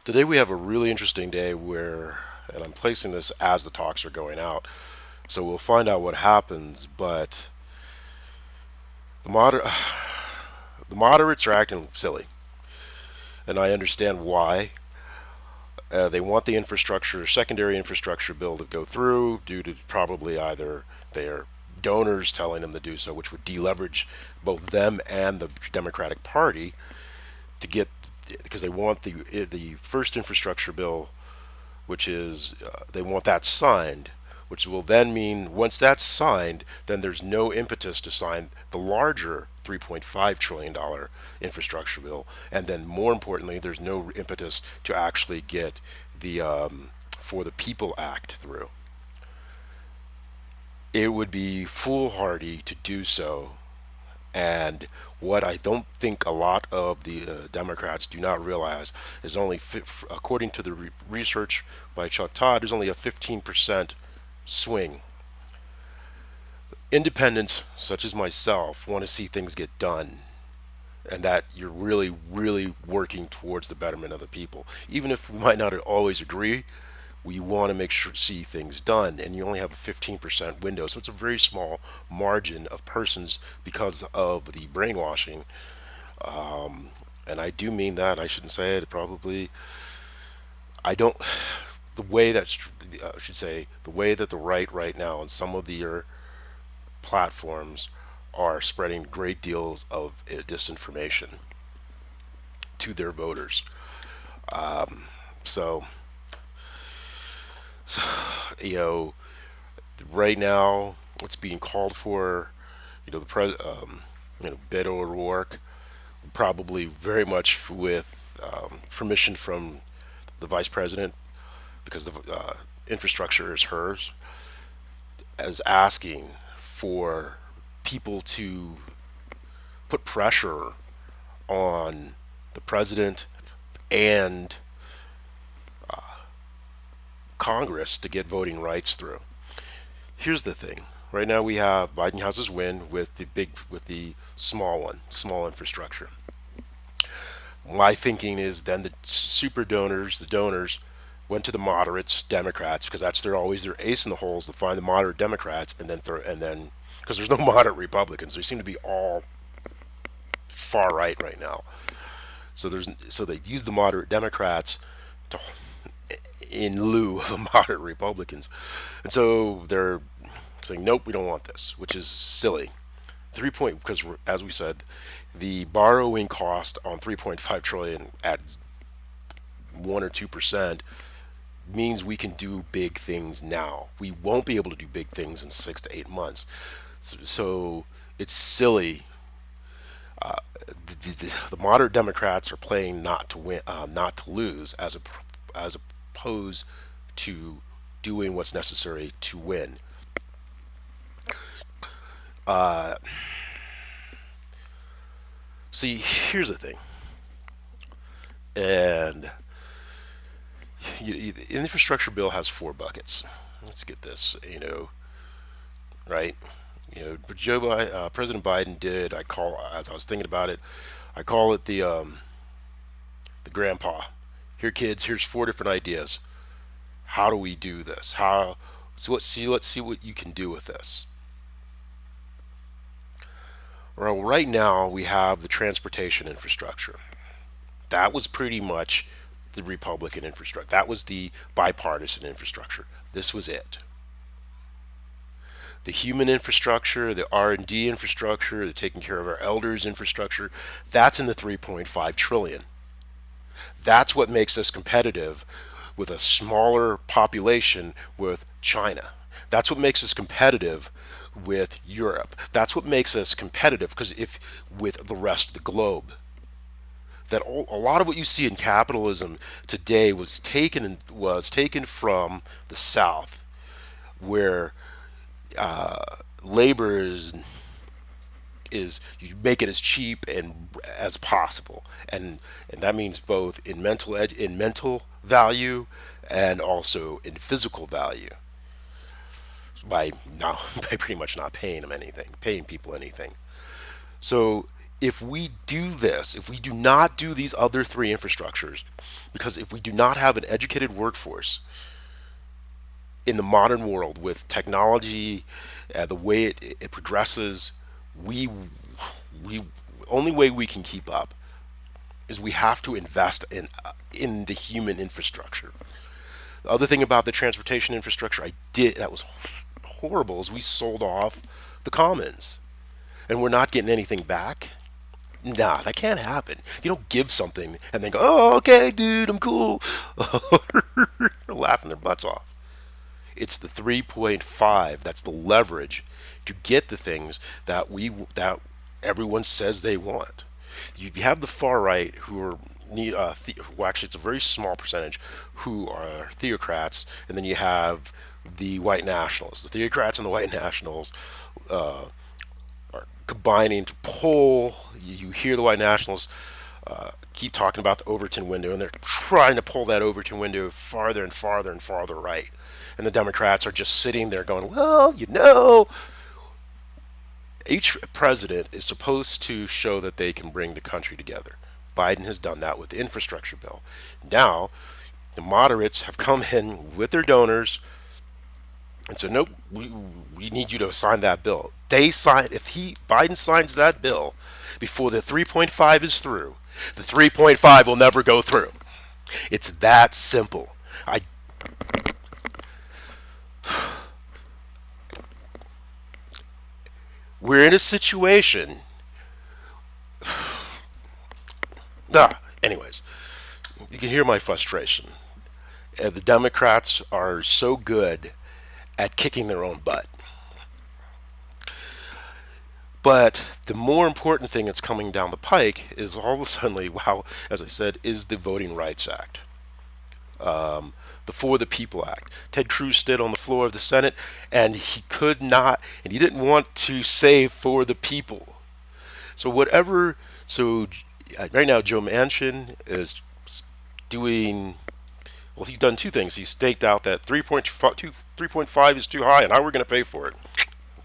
Today we have a really interesting day where, and I'm placing this as the talks are going out, so we'll find out what happens. But the moder- the moderates are acting silly, and I understand why. They want the infrastructure, secondary infrastructure bill to go through due to probably either their donors telling them to do so, which would deleverage both them and the Democratic Party to get, because they want the first infrastructure bill, which is they want that signed, which will then mean once that's signed, then there's no impetus to sign the larger $3.5 trillion infrastructure bill, and then more importantly, there's no impetus to actually get the For the People Act through. It would be foolhardy to do so. And what I don't think a lot of the Democrats do not realize is according to the research by Chuck Todd, there's only a 15% swing. Independents, such as myself, want to see things get done and that you're really, really working towards the betterment of the people. Even if we might not always agree, we want to make sure see things done, and you only have a 15% window, so it's a very small margin of persons because of the brainwashing. And I do mean that. I shouldn't say it. Probably, I don't. The way that I should say the way that the right now and some of the platforms are spreading great deals of disinformation to their voters. So, so you know, right now, what's being called for, Beto O'Rourke, probably very much with permission from the vice president, because the infrastructure is hers, as asking for people to put pressure on the president and Congress to get voting rights through. Here's the thing. Right now we have Biden has his win with the small infrastructure. My thinking is then the donors, went to the moderates, Democrats, because that's their always their ace in the holes to find the moderate Democrats, and then because there's no moderate Republicans, they seem to be all far right now. So they use the moderate Democrats to in lieu of the moderate Republicans, and so they're saying nope, we don't want this, which is silly. 3 point because as we said, the borrowing cost on 3.5 trillion at 1 or 2% means we can do big things now. We won't be able to do big things in 6 to 8 months. So it's silly. The moderate Democrats are playing not to win, not to lose, as opposed to doing what's necessary to win. See, here's the thing, and the infrastructure bill has four buckets. Let's get this, right? But President Biden did. As I was thinking about it, I call it the grandpa. Here, kids. Here's four different ideas. How do we do this? How? So let's see what you can do with this. Well, right now we have the transportation infrastructure. That was pretty much the Republican infrastructure. That was the bipartisan infrastructure. This was it. The human infrastructure, the R&D infrastructure, the taking care of our elders infrastructure, that's in the 3.5 trillion. That's what makes us competitive with a smaller population with China. That's what makes us competitive with Europe. That's what makes us competitive because if with the rest of the globe, that a lot of what you see in capitalism today was taken from the South, where labor is you make it as cheap and as possible, and that means both in mental value and also in physical value by now by pretty much not paying people anything. So If we do this, if we do not do these other three infrastructures, because if we do not have an educated workforce in the modern world with technology, the way it progresses, we we only way we can keep up is we have to invest in the human infrastructure. The other thing about the transportation infrastructure I did that was horrible is we sold off the commons, and we're not getting anything back. Nah, that can't happen. You don't give something and then go, "Oh, okay, dude, I'm cool." They're laughing their butts off. It's the 3.5 that's the leverage to get the things that everyone says they want. You have the far right who are well, actually, it's a very small percentage who are theocrats, and then you have the white nationalists. The theocrats and the white nationals are combining to pull. You hear the white nationalists keep talking about the Overton window, and they're trying to pull that Overton window farther and farther and farther right. And the Democrats are just sitting there going, well, each president is supposed to show that they can bring the country together. Biden has done that with the infrastructure bill. Now, the moderates have come in with their donors and said, nope, we need you to sign that bill. They sign, if Biden signs that bill before the 3.5 is through, the 3.5 will never go through. It's that simple. We're in a situation. Anyways, you can hear my frustration. The Democrats are so good at kicking their own butt. But the more important thing that's coming down the pike is all of a sudden, wow, as I said, is the Voting Rights Act, the For the People Act. Ted Cruz stood on the floor of the Senate, and he could not, and he didn't want to say for the people. So right now, Joe Manchin is doing, well, he's done two things. He's staked out that 3.5 is too high, and how we're going to pay for it.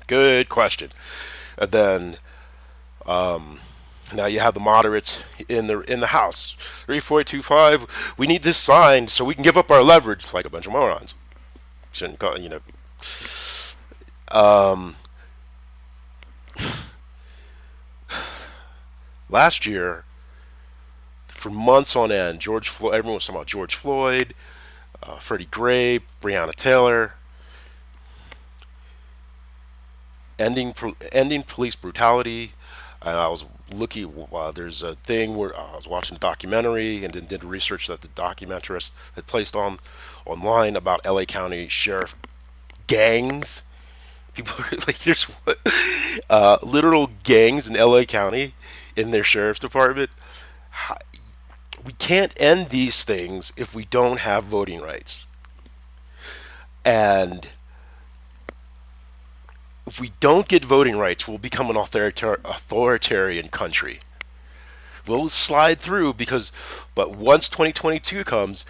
Good question. And then now you have the moderates in the House. 3.25. We need this signed so we can give up our leverage, like a bunch of morons. Shouldn't call Last year, for months on end, George Floyd. Everyone was talking about George Floyd, Freddie Gray, Breonna Taylor, ending police brutality. And I was looking. There's a thing where I was watching a documentary and then did research that the documentarist had placed online about LA County sheriff gangs. People are like, there's literal gangs in LA County in their sheriff's department. We can't end these things if we don't have voting rights. And if we don't get voting rights, we'll become an authoritarian country. We'll slide through but once 2022 comes,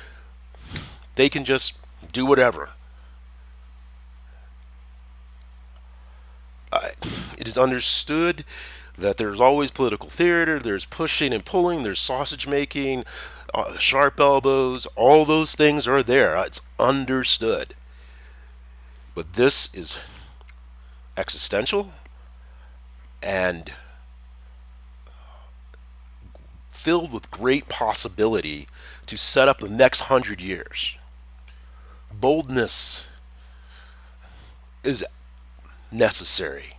they can just do whatever. It is understood that there's always political theater, there's pushing and pulling, there's sausage making, sharp elbows, all those things are there. It's understood. But this is existential and filled with great possibility to set up the next 100 years. Boldness is necessary,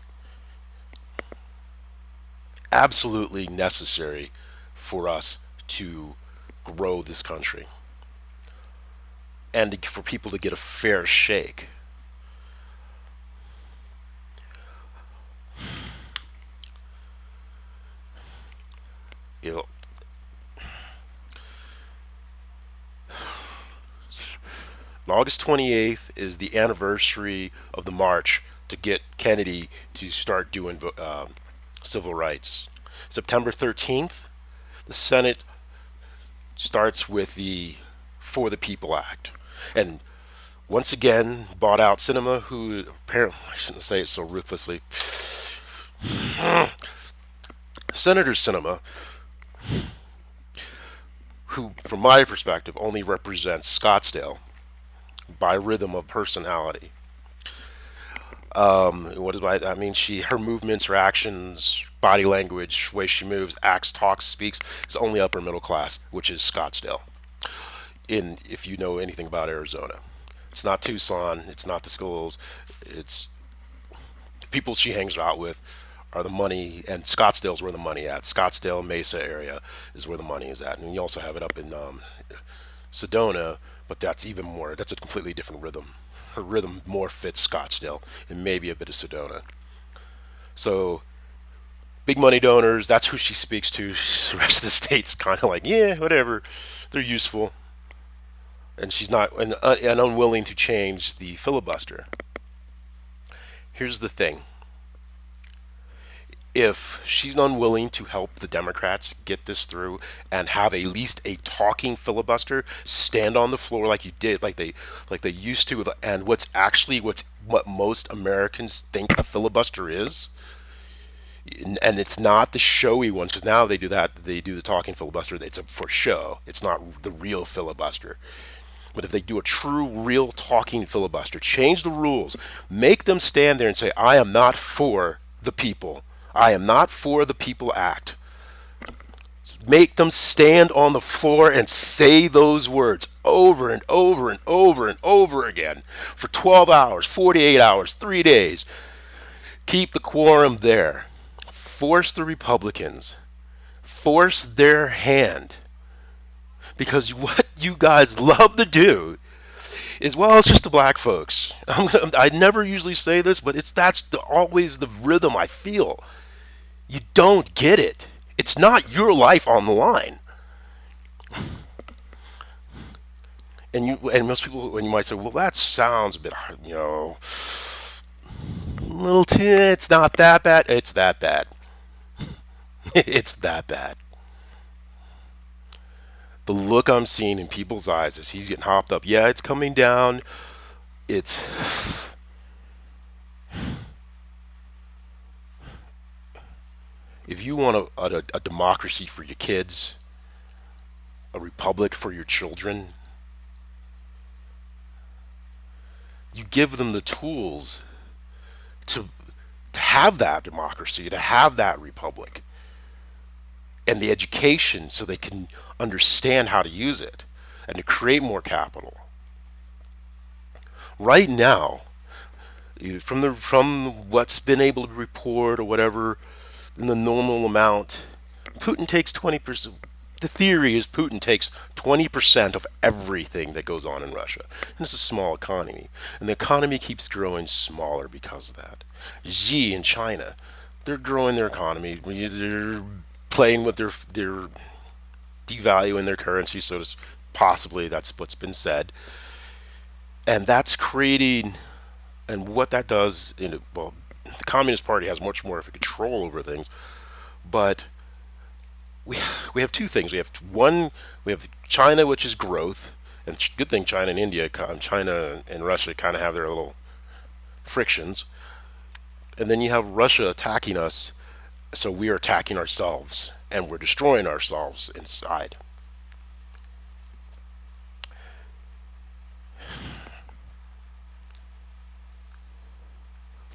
absolutely necessary for us to grow this country and for people to get a fair shake. You know, August 28th is the anniversary of the march to get Kennedy to start doing civil rights. September 13th, the Senate starts with the For the People Act. And once again, bought out cinema, who apparently, I shouldn't say it so ruthlessly, Senator Sinema, who, from my perspective, only represents Scottsdale by rhythm of personality. What is I mean? Her movements, her actions, body language, way she moves, acts, talks, speaks is only upper middle class, which is Scottsdale. In If you know anything about Arizona, it's not Tucson, it's not the schools, it's the people she hangs out with are the money, and Scottsdale's where the money at. Scottsdale Mesa area is where the money is at, and you also have it up in Sedona, but that's even more. That's a completely different rhythm. Her rhythm more fits Scottsdale and maybe a bit of Sedona. So big money donors, that's who she speaks to. The rest of the state's kind of like, yeah, whatever. They're useful, and she's not and unwilling to change the filibuster. Here's the thing: if she's unwilling to help the Democrats get this through and have at least a talking filibuster, stand on the floor like you did, like they used to, and what most Americans think a filibuster is, and it's not the showy ones because now they do the talking filibuster. It's for show. It's not the real filibuster. But if they do a true, real talking filibuster, change the rules, make them stand there and say, I am not for the people. I am not for the People Act. Make them stand on the floor and say those words over and over and over and over again for 12 hours, 48 hours, 3 days. Keep the quorum there. Force the Republicans. Force their hand. Because what you guys love to do is, well, it's just the black folks. I never usually say this, but always the rhythm I feel. You don't get it. It's not your life on the line. And most people, when you might say, well, that sounds a bit, a little too. It's not that bad. It's that bad. It's that bad. The look I'm seeing in people's eyes as he's getting hopped up. Yeah, it's coming down. It's If you want a democracy for your kids, a republic for your children, you give them the tools to have that democracy, to have that republic, and the education so they can understand how to use it and to create more capital. Right now, from what's been able to report or whatever, in the normal amount, Putin takes 20%. The theory is Putin takes 20% of everything that goes on in Russia. And it's a small economy. And the economy keeps growing smaller because of that. Xi in China, they're growing their economy. They're playing with their devaluing their currency, so possibly that's what's been said. And that's creating, and what that does, well, the Communist Party has much more of a control over things, but we have two things. We have China, which is growth, and good thing China and Russia kind of have their little frictions, and then you have Russia attacking us, so we are attacking ourselves, and we're destroying ourselves inside.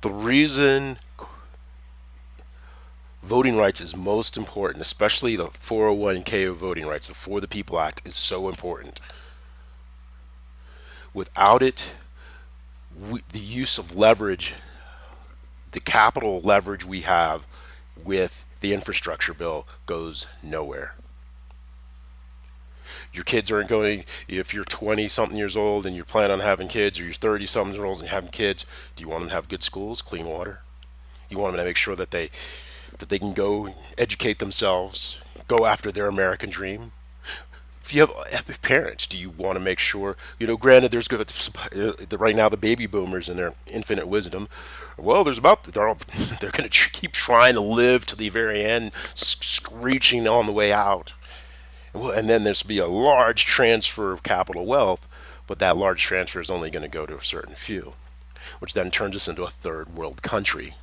The reason voting rights is most important, especially the 401k of voting rights, the For the People Act, is so important. Without it, the use of leverage, the capital leverage we have with the infrastructure bill goes nowhere. Your kids aren't going, if you're 20 something years old and you plan on having kids, or you're 30 something years old and having kids, do you want them to have good schools, clean water? You want them to make sure that they can go educate themselves, go after their American dream. If you have epic parents, do you want to make sure, granted, there's good, right now the baby boomers and their infinite wisdom, well, they're going to keep trying to live to the very end, screeching on the way out. And then there's be a large transfer of capital wealth, but that large transfer is only going to go to a certain few, which then turns us into a third world country.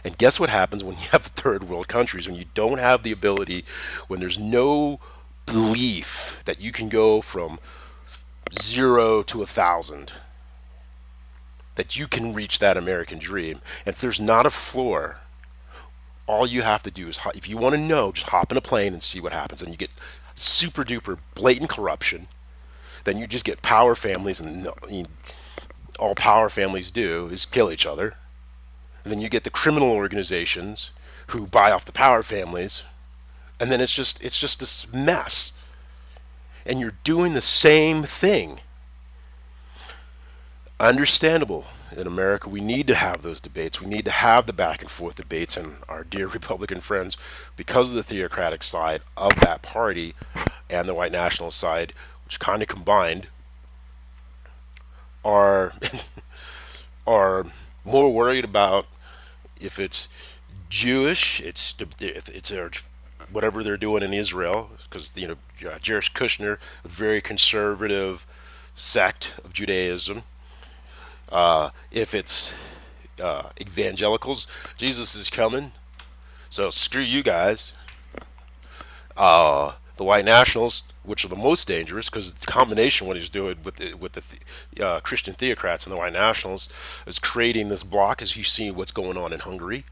And guess what happens when you have third world countries, when you don't have the ability, when there's no belief that you can go from 0 to 1,000, that you can reach that American dream. And if there's not a floor, all you have to do is, if you want to know, just hop in a plane and see what happens. And you get super duper blatant corruption. Then you just get power families, and all power families do is kill each other. And then you get the criminal organizations who buy off the power families, and then it's just this mess. And you're doing the same thing. Understandable. In America, we need to have those debates. We need to have the back and forth debates. And our dear Republican friends, because of the theocratic side of that party and the white nationalist side, which kind of combined, are are more worried about if it's Jewish, it's whatever they're doing in Israel, because Jared Kushner, a very conservative sect of Judaism. If it's evangelicals, Jesus is coming, so screw you guys. The white nationals, which are the most dangerous, because the combination what he's doing with the Christian theocrats and the white nationals is creating this block, as you see what's going on in Hungary.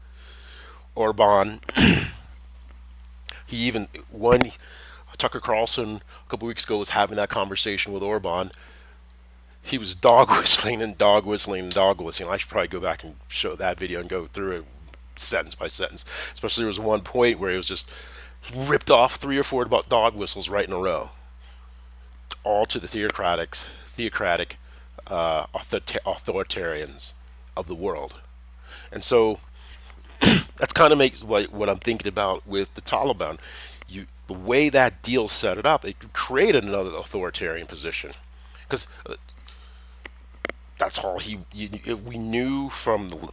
Orban, he even when Tucker Carlson a couple weeks ago was having that conversation with Orban, he was dog whistling and dog whistling and dog whistling. I should probably go back and show that video and go through it sentence by sentence. Especially there was one point where he was just he ripped off 3 or 4 about dog whistles right in a row, all to the theocratic authoritarians of the world. And so that's kind of makes what I'm thinking about with the Taliban. The way that deal set it up, it created another authoritarian position, because that's all we knew from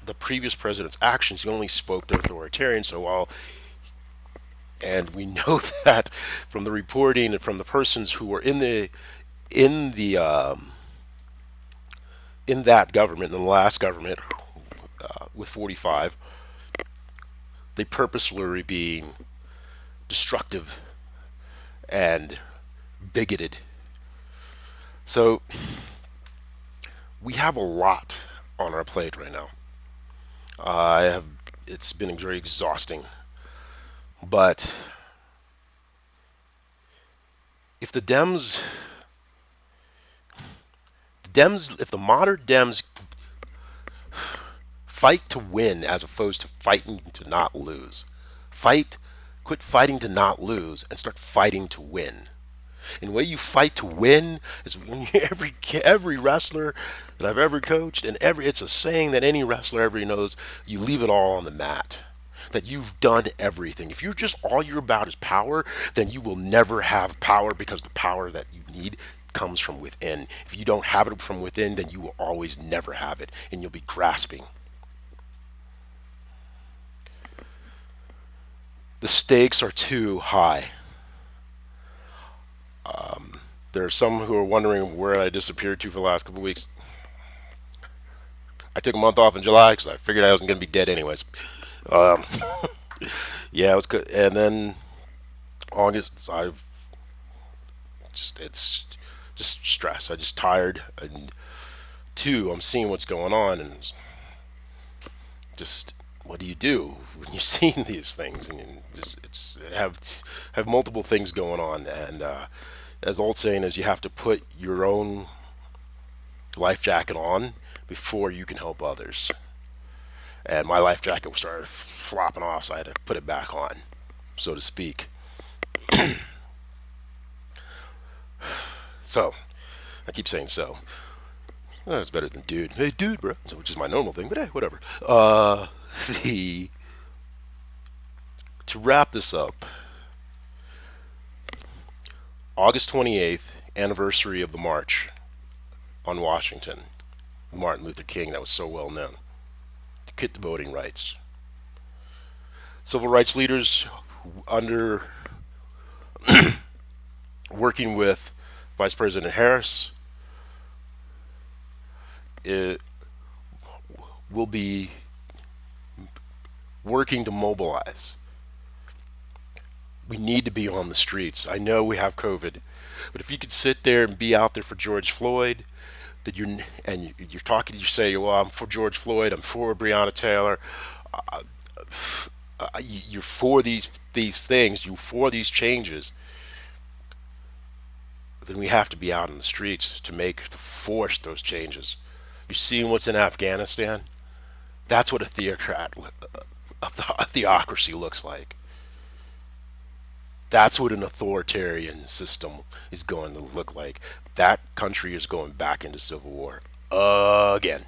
the previous president's actions. He only spoke to authoritarians. So while and we know that from the reporting and from the persons who were in the in that government, in the last government with 45, they purposely were being destructive and bigoted. So we have a lot on our plate right now. I have It's been very exhausting, but if if the modern Dems fight to win as opposed to fighting to not lose, quit fighting to not lose and start fighting to win. And the way you fight to win is when every wrestler that I've ever coached, and it's a saying that any wrestler ever knows, you leave it all on the mat. That you've done everything. If all you're about is power, then you will never have power, because the power that you need comes from within. If you don't have it from within, then you will always never have it, and you'll be grasping. The stakes are too high. There are some who are wondering where I disappeared to for the last couple of weeks. I took a month off in July because I figured I wasn't going to be dead anyways. Um, yeah, it was good. And then August, it's just stress. I just tired. And two, I'm seeing what's going on, and just what do you do when you're seeing these things, and you just have multiple things going on. And as the old saying is, you have to put your own life jacket on before you can help others. And my life jacket started flopping off, so I had to put it back on, so to speak. So I keep saying so. It's better than dude. Hey, dude, bro. Which is my normal thing, but hey, whatever. The To wrap this up, August 28th, anniversary of the March on Washington, Martin Luther King, that was so well known, to get the voting rights. Civil rights leaders under working with Vice President Harris, it will be working to mobilize. We need to be on the streets. I know we have COVID, but if you could sit there and be out there for George Floyd, that you're talking, you say, well, I'm for George Floyd, I'm for Breonna Taylor, you're for these things, you're for these changes, then we have to be out in the streets to force those changes. You're seeing what's in Afghanistan. That's what a theocracy looks like. That's what an authoritarian system is going to look like. That country is going back into civil war again.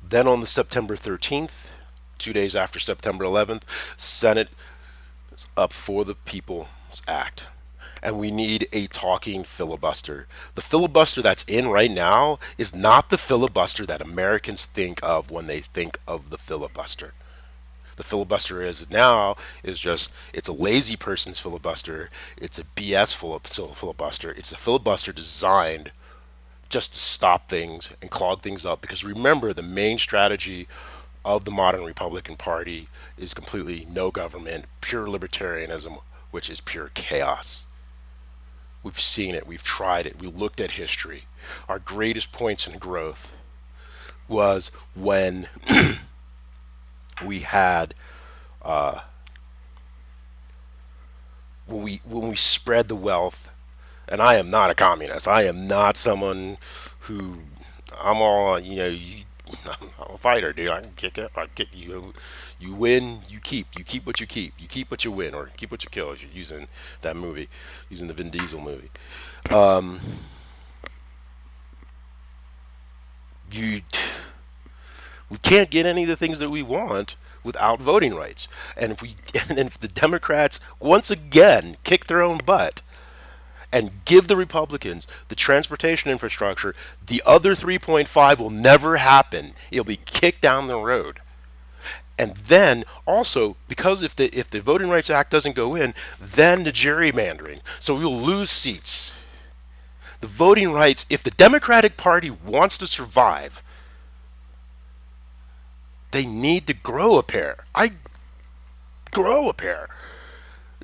Then on the September 13th, 2 days after September 11th, Senate is up for the People's Act. And we need a talking filibuster. The filibuster that's in right now is not the filibuster that Americans think of when they think of the filibuster. The filibuster is now is just it's a lazy person's filibuster. It's a BS filibuster. It's a filibuster designed just to stop things and clog things up. Because remember, the main strategy of the modern Republican Party is completely no government, pure libertarianism, which is pure chaos. We've seen it, we've tried it, we looked at history. Our greatest points in growth was we had when we spread the wealth. And I am not a communist. I am not someone who I'm all I'm a fighter, dude. I can kick it. I kick you. You win, you keep. You keep what you keep. You keep what you win, or keep what you kill. As you're using that movie, using the Vin Diesel movie. You, we can't get any of the things that we want without voting rights. And if we, and if the Democrats once again kick their own butt and give the Republicans the transportation infrastructure, the other 3.5 will never happen. It'll be kicked down the road. And then also, because if the Voting Rights Act doesn't go in, then the gerrymandering. So we'll lose seats. The voting rights, if the Democratic Party wants to survive, they need to grow a pair. I grow a pair.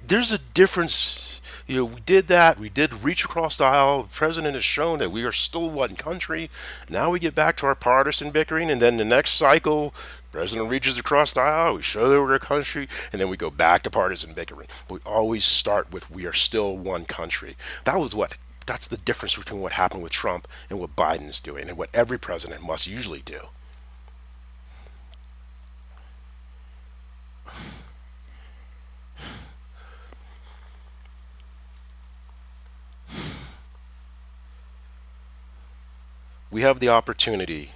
There's a difference. We did that. We did reach across the aisle. The president has shown that we are still one country. Now we get back to our partisan bickering, and then the next cycle, president reaches across the aisle. We show that we're a country, and then we go back to partisan bickering. We always start with we are still one country. That's the difference between what happened with Trump and what Biden is doing, and what every president must usually do. We have the opportunity.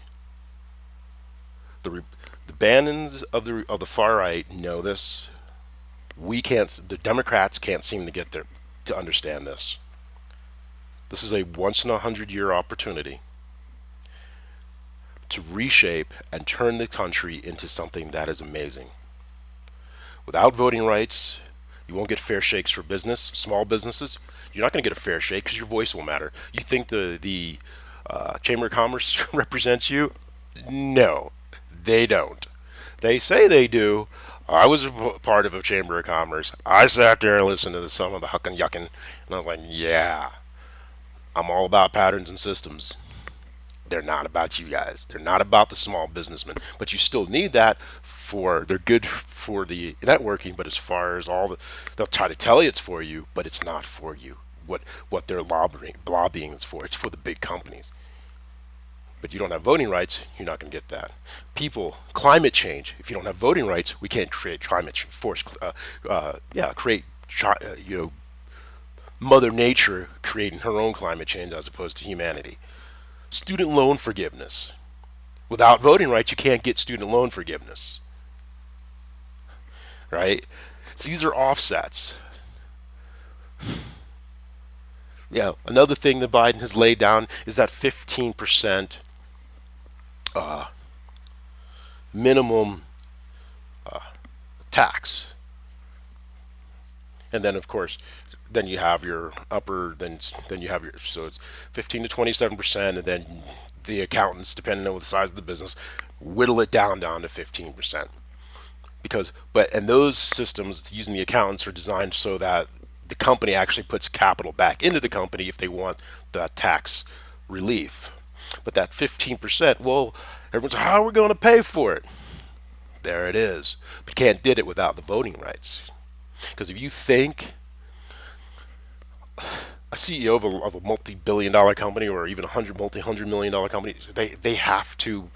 The the Bannons of the far right know this. We can't. The Democrats can't seem to get there to understand this. This is a once in a hundred year opportunity to reshape and turn the country into something that is amazing. Without voting rights, you won't get fair shakes for business, small businesses. You're not going to get a fair shake because your voice will matter. You think the Chamber of Commerce represents you? No, they don't. They say they do. I was a part of a Chamber of Commerce. I sat there and listened to some of the huckin' yuckin', and I was like, yeah, I'm all about patterns and systems. They're not about you guys. They're not about the small businessman. But you still need that they're good for the networking, but as far as they'll try to tell you it's for you, but it's not for you. What they're lobbying is for. It's for the big companies. But you don't have voting rights, you're not going to get that. Climate change. If you don't have voting rights, we can't create climate force. Create Mother Nature creating her own climate change as opposed to humanity. Student loan forgiveness. Without voting rights, you can't get student loan forgiveness, right? So these are offsets. Yeah, another thing that Biden has laid down is that 15% minimum tax. And then, of course, then you have your upper, then you have your, so it's 15 to 27%, and then the accountants, depending on the size of the business, whittle it down to 15%. Because, but, and those systems using the accountants are designed so that the company actually puts capital back into the company if they want that tax relief. But that 15%, well, everyone's, how are we going to pay for it? There it is. But you can't did it without the voting rights. Because if you think a CEO of a multi-billion dollar company, or even a multi-hundred million dollar company, they have to,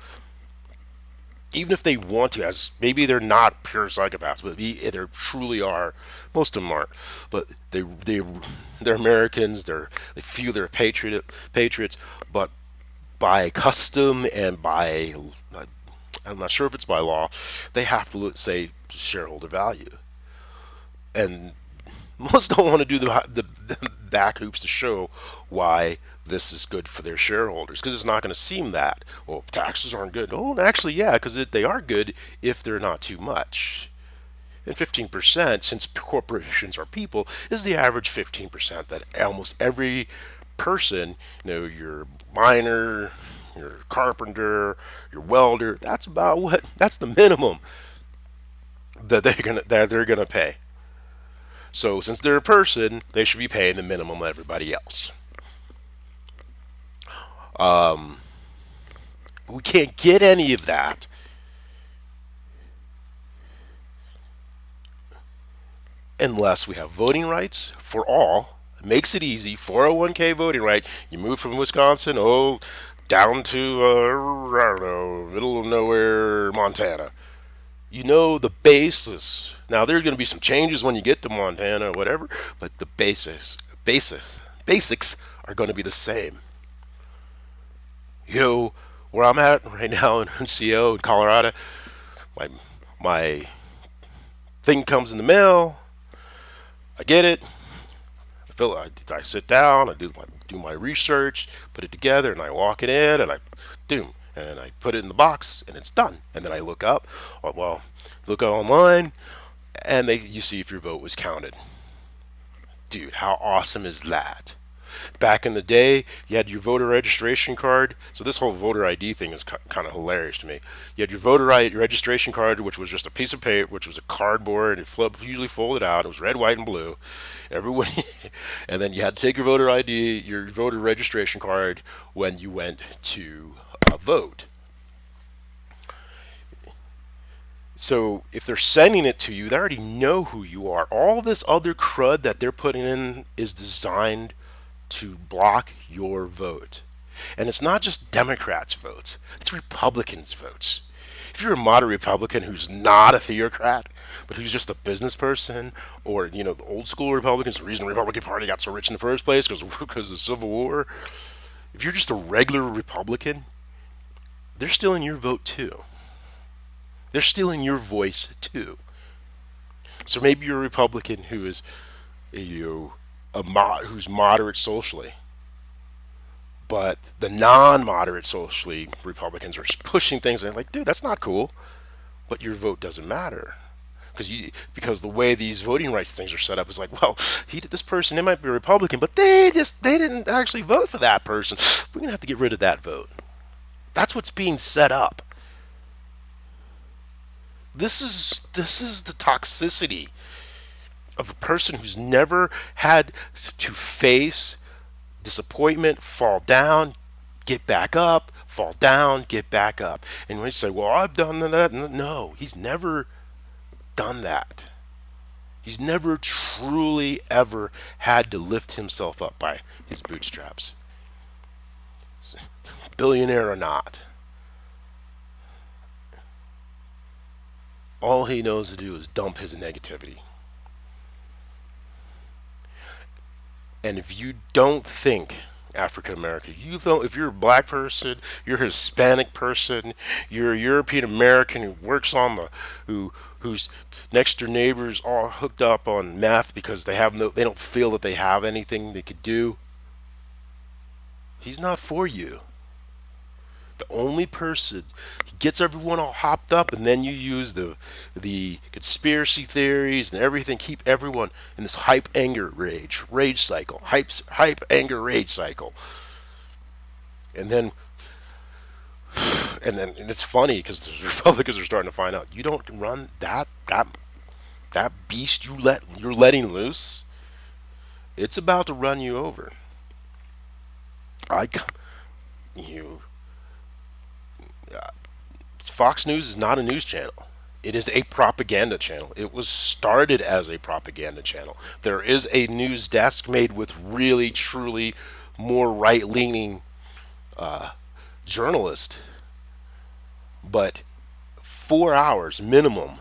even if they want to, as maybe they're not pure psychopaths, but they truly are. Most of them aren't, but they're Americans. They feel they're patriots, but by custom and by, I'm not sure if it's by law, they have to say shareholder value, and most don't want to do the back hoops to show why this is good for their shareholders, because it's not going to seem that, well, taxes aren't good. Oh, actually, yeah, because they are good if they're not too much. And 15%, since corporations are people, is the average 15% that almost every person, your miner, your carpenter, your welder, that's the minimum that they're gonna pay. So since they're a person, they should be paying the minimum of everybody else. We can't get any of that unless we have voting rights for all. It makes it easy. 401k voting right. You move from Wisconsin, down to, I don't know, middle of nowhere, Montana. You know the basis. Now there's going to be some changes when you get to Montana or whatever, but the basics are going to be the same. Where I'm at right now in CO in Colorado, my my thing comes in the mail. I get it. I sit down. I do my research, put it together, and I walk it in, and I do, and I put it in the box, and it's done. And then I look up, look online, and you see if your vote was counted. Dude, how awesome is that? Back in the day, you had your voter registration card. So this whole voter ID thing is kind of hilarious to me. You had your registration card, which was just a piece of paper, which was a cardboard, and usually folded out. It was red, white, and blue. Everyone, and then you had to take your voter ID, your voter registration card, when you went to vote. So if they're sending it to you, they already know who you are. All this other crud that they're putting in is designed to block your vote. And it's not just Democrats' votes, it's Republicans' votes. If you're a moderate Republican who's not a theocrat, but who's just a business person, or the old school Republicans, the reason the Republican Party got so rich in the first place because of the Civil War. If you're just a regular Republican, they're stealing your vote too. They're stealing your voice too. So maybe you're a Republican who is who's moderate socially, but the non-moderate socially Republicans are pushing things and like, dude, that's not cool. But your vote doesn't matter because the way these voting rights things are set up is like, well, this person, they might be a Republican, but they didn't actually vote for that person. We're gonna have to get rid of that vote. That's what's being set up. This is the toxicity of a person who's never had to face disappointment, fall down, get back up, fall down, get back up. And when you say, well, I've done that, no, he's never done that. He's never truly ever had to lift himself up by his bootstraps, billionaire or not. All he knows to do is dump his negativity. And if you don't think African American, if you're a black person, you're a Hispanic person, you're a European American who works on whose next door neighbors all hooked up on meth because they don't feel that they have anything they could do. He's not for you. The only person, he gets everyone all hopped up, and then you use the conspiracy theories and everything, keep everyone in this hype, anger, rage cycle, hype, anger, rage cycle, and then and it's funny because the Republicans are starting to find out you don't run that beast you're letting loose. It's about to run you over. I you Fox News is not a news channel. It is a propaganda channel. It was started as a propaganda channel. There is a news desk made with really, truly more right-leaning journalists, but 4 hours minimum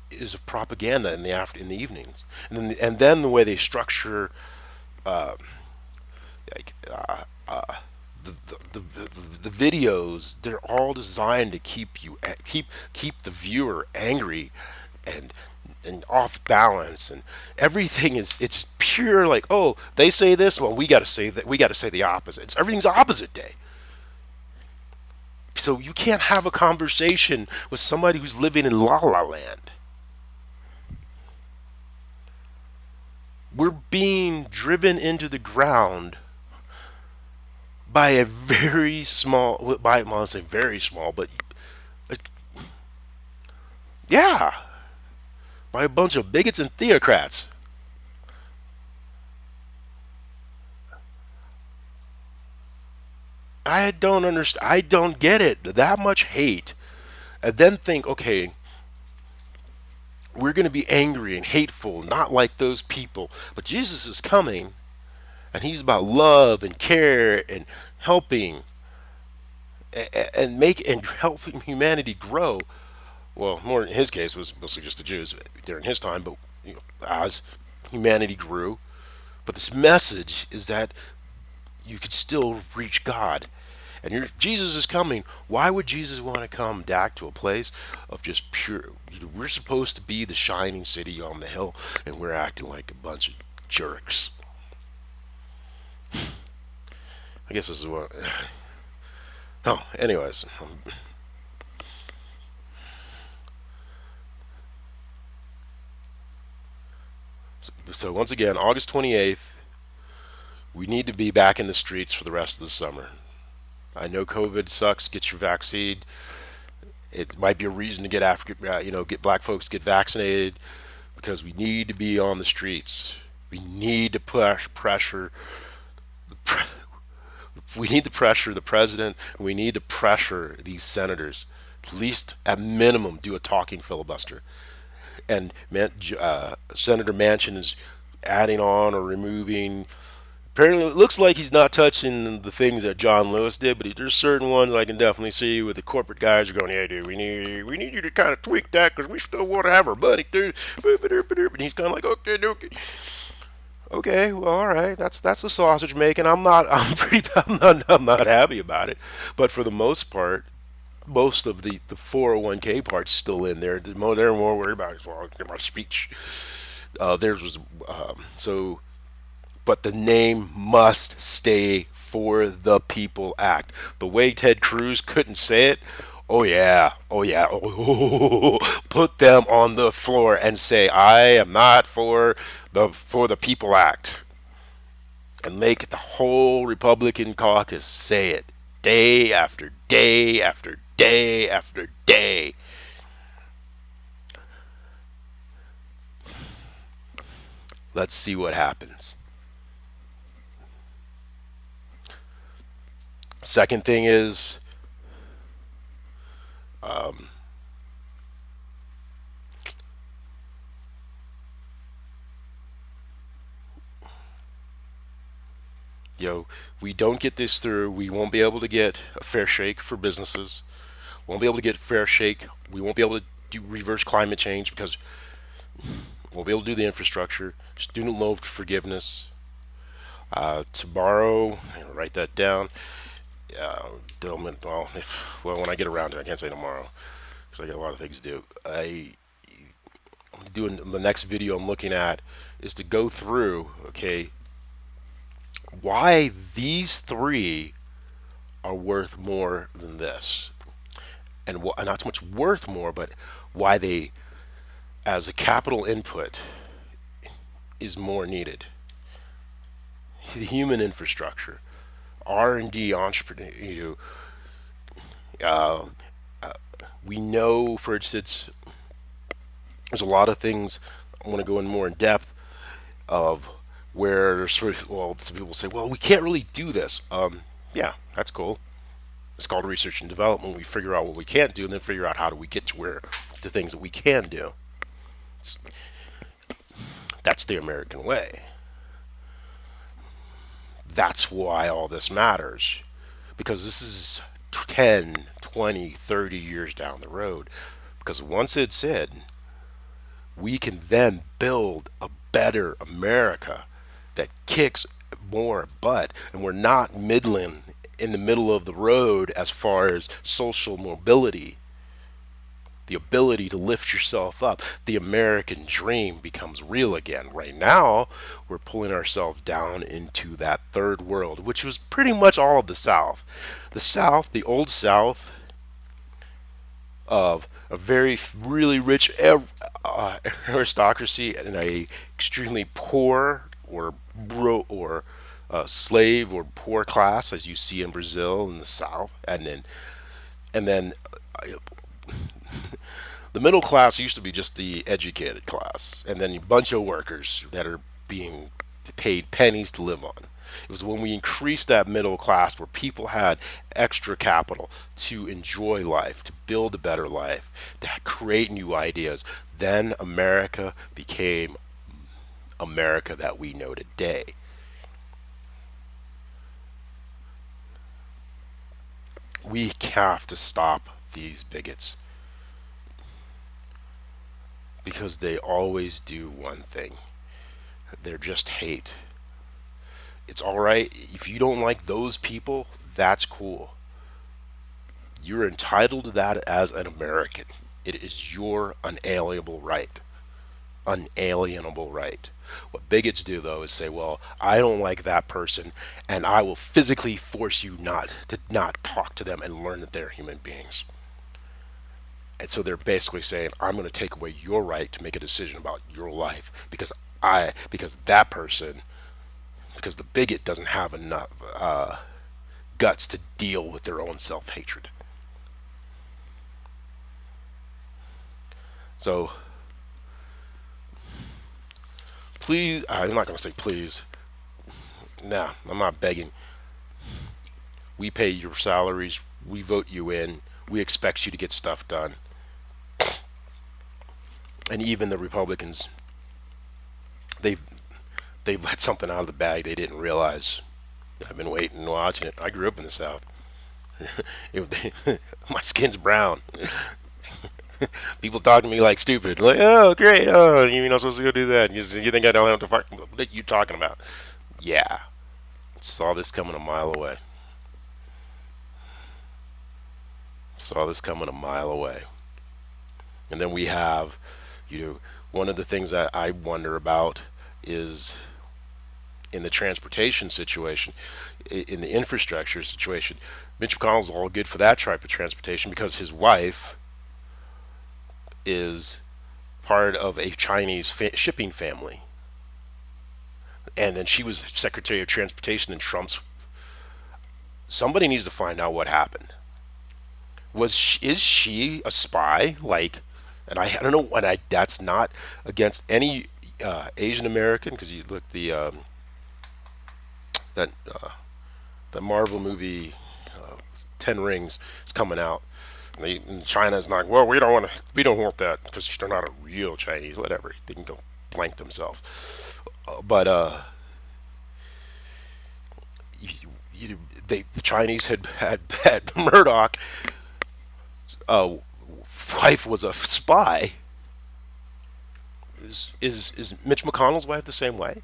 is of propaganda in the evenings, and then the way they structure like the videos, they're all designed to keep the viewer angry and off balance, and everything is, it's pure like, oh, they say this, well, we got to say that, we got to say the opposite. Everything's opposite day. So you can't have a conversation with somebody who's living in la la land. We're being driven into the ground by a very small, by, well, I say very small, but yeah, by a bunch of bigots and theocrats. I don't understand. I don't get it. That much hate, and then think, okay, we're going to be angry and hateful, not like those people. But Jesus is coming, and he's about love and care and helping and make and helping humanity grow. Well, more in his case was mostly just the Jews during his time, but as humanity grew. But this message is that you could still reach God. And Jesus is coming. Why would Jesus want to come back to a place of just pure? We're supposed to be the shining city on the hill, and we're acting like a bunch of jerks. I guess this is what. Oh, anyways. So once again, August 28th, we need to be back in the streets for the rest of the summer. I know COVID sucks. Get your vaccine. It might be a reason to get get black folks to get vaccinated, because we need to be on the streets. We need to push pressure. We need to pressure the president. We need to pressure these senators. At least, at minimum, do a talking filibuster. And Senator Manchin is adding on or removing. Apparently, it looks like he's not touching the things that John Lewis did, but there's certain ones I can definitely see where the corporate guys are going, "Yeah, dude, we need you to kind of tweak that because we still want to have our money, dude." And he's kind of like, "Okay, okay, okay, well, all right, that's the sausage making. I'm not happy about it, but for the most part, most of the 401k part's still in there. They're more worried about it. Well, my speech. Theirs was so. But the name must stay for the People Act. The way Ted Cruz couldn't say it, oh yeah, oh yeah, oh, put them on the floor and say, I am not for the People Act, and make the whole Republican caucus say it day after day after day after day. Let's see what happens. Second thing is, we don't get this through, we won't be able to get a fair shake for businesses. Won't be able to get fair shake. We won't be able to do reverse climate change because we won't be able to do the infrastructure. Student loan forgiveness. Tomorrow, write that down. When I get around to it, I can't say tomorrow because I got a lot of things to do. I'm doing the next video I'm looking at is to go through, okay, why these three are worth more than this, and not so much worth more, but why they, as a capital input, is more needed. The human infrastructure, R&D, entrepreneur. Uh, we know, for instance, there's a lot of things. I want to go in more in depth of where sort of, well, some people say, well, we can't really do this. Yeah, that's cool. It's called research and development. We figure out what we can't do, and then figure out how do we get to where the things that we can do. It's, that's the American way. That's why all this matters, because this is 10, 20, 30 years down the road. Because once it's said, we can then build a better America that kicks more butt, and we're not middling in the middle of the road as far as social mobility, the ability to lift yourself up. The American dream becomes real again. Right now, we're pulling ourselves down into that third world, which was pretty much all of the South. The South, the old South, of a very really rich aristocracy and a extremely poor or slave or poor class, as you see in Brazil in the South, and then the middle class used to be just the educated class, and then a bunch of workers that are being paid pennies to live on. It was when we increased that middle class where people had extra capital to enjoy life, to build a better life, to create new ideas. Then America became America that we know today. We have to stop these bigots because they always do one thing. They're just hate. It's all right if you don't like those people, that's cool. You're entitled to that as an American. It is your unalienable right. Unalienable right. What bigots do, though, is say, well, I don't like that person, and I will physically force you not talk to them and learn that they're human beings. And so they're basically saying, I'm going to take away your right to make a decision about your life because that person, because the bigot doesn't have enough guts to deal with their own self-hatred. So please, I'm not going to say please. Nah, I'm not begging. We pay your salaries. We vote you in. We expect you to get stuff done. And even the Republicans, they've they've let something out of the bag they didn't realize. I've been waiting and watching it. I grew up in the South. My skin's brown. People talk to me like stupid. Like, oh, great. Oh, you're not supposed to go do that. You think I don't know what the fuck what you talking about? Yeah. Saw this coming a mile away. Saw this coming a mile away. And then we have, one of the things that I wonder about is in the transportation situation, in the infrastructure situation. Mitch McConnell's all good for that type of transportation because his wife is part of a Chinese shipping family. And then she was Secretary of Transportation in Trump's. Somebody needs to find out what happened. Is she a spy? Like, and I don't know. And that's not against any Asian American because you look that the Marvel movie, Ten Rings, is coming out. And China's not. Well, we don't want that because they're not a real Chinese. Whatever, they can go blank themselves. But you, the Chinese had Murdoch. Uh, Wife was a spy. Is Mitch McConnell's wife the same way?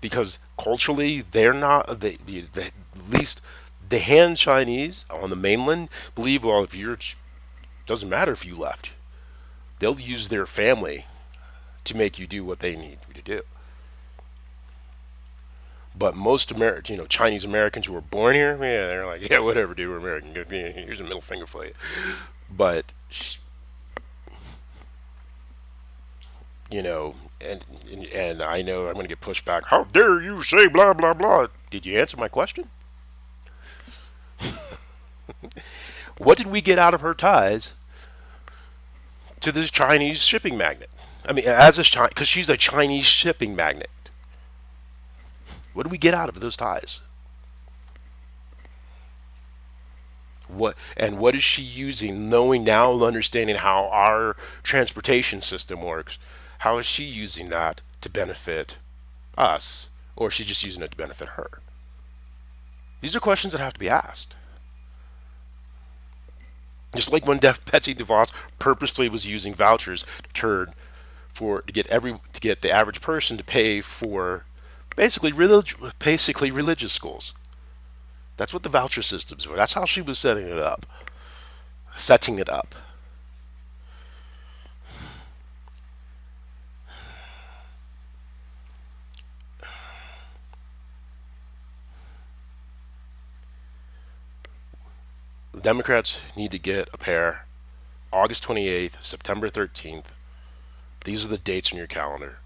Because culturally, they're not. At least the Han Chinese on the mainland believe, well, if you're, doesn't matter if you left, they'll use their family to make you do what they need you to do. But most Chinese Americans who were born here, yeah, they're like, yeah, whatever, dude, we're American. Here's a middle finger for you. But and I know I'm going to get pushed back. How dare you say blah blah blah? Did you answer my question? What did we get out of her ties to this Chinese shipping magnet? I mean, as a because she's a Chinese shipping magnet. What do we get out of those ties? What is she using? Knowing now, understanding how our transportation system works, how is she using that to benefit us, or is she just using it to benefit her? These are questions that have to be asked. Just like when Betsy DeVos purposely was using vouchers to get the average person to pay for basically religious schools. That's what the voucher systems were. That's how she was setting it up. Setting it up. The Democrats need to get a pair. August 28th, September 13th. These are the dates on your calendar.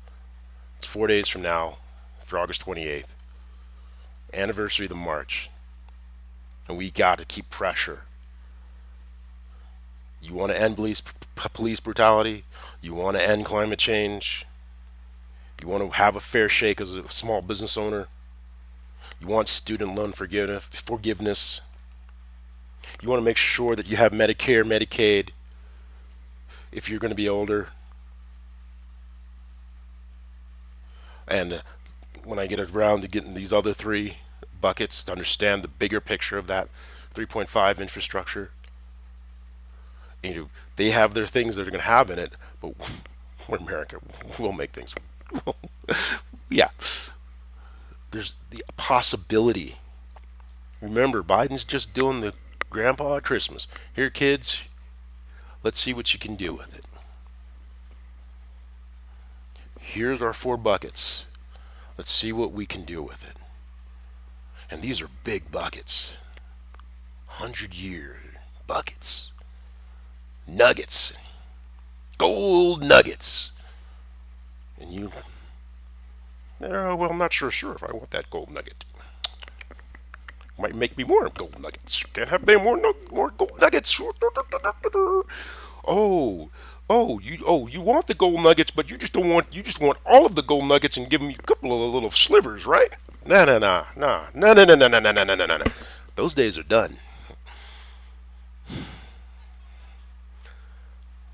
It's 4 days from now for August 28th. Anniversary of the march. And we got to keep pressure. You want to end police brutality? You want to end climate change? You want to have a fair shake as a small business owner? You want student loan forgiveness? You want to make sure that you have Medicare, Medicaid if you're going to be older? And when I get around to getting these other three buckets to understand the bigger picture of that 3.5 infrastructure, they have their things that are going to have in it, but we're America. We'll make things. Yeah, there's the possibility. Remember, Biden's just doing the grandpa at Christmas. Here, kids, let's see what you can do with it. Here's our 4 buckets. Let's see what we can do with it. And these are big buckets. 100-year buckets. Nuggets. Gold nuggets. And well, I'm not sure if I want that gold nugget. Might make me more gold nuggets. Can't have more gold nuggets. Oh, you want the gold nuggets, but you just don't want. You just want all of the gold nuggets and give me a couple of little slivers, right? No, no, no, no, no, no, no, no, no, no, no, no, no. Those days are done.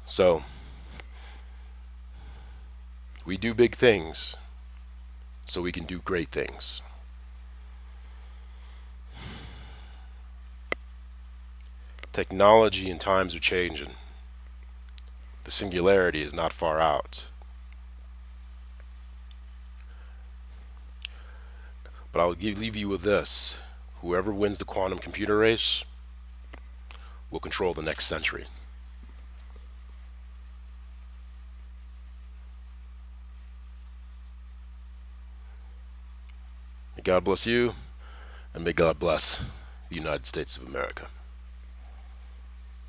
So we do big things, so we can do great things. Technology and times are changing. The singularity is not far out. But I'll leave you with this. Whoever wins the quantum computer race will control the next century. May God bless you, and may God bless the United States of America.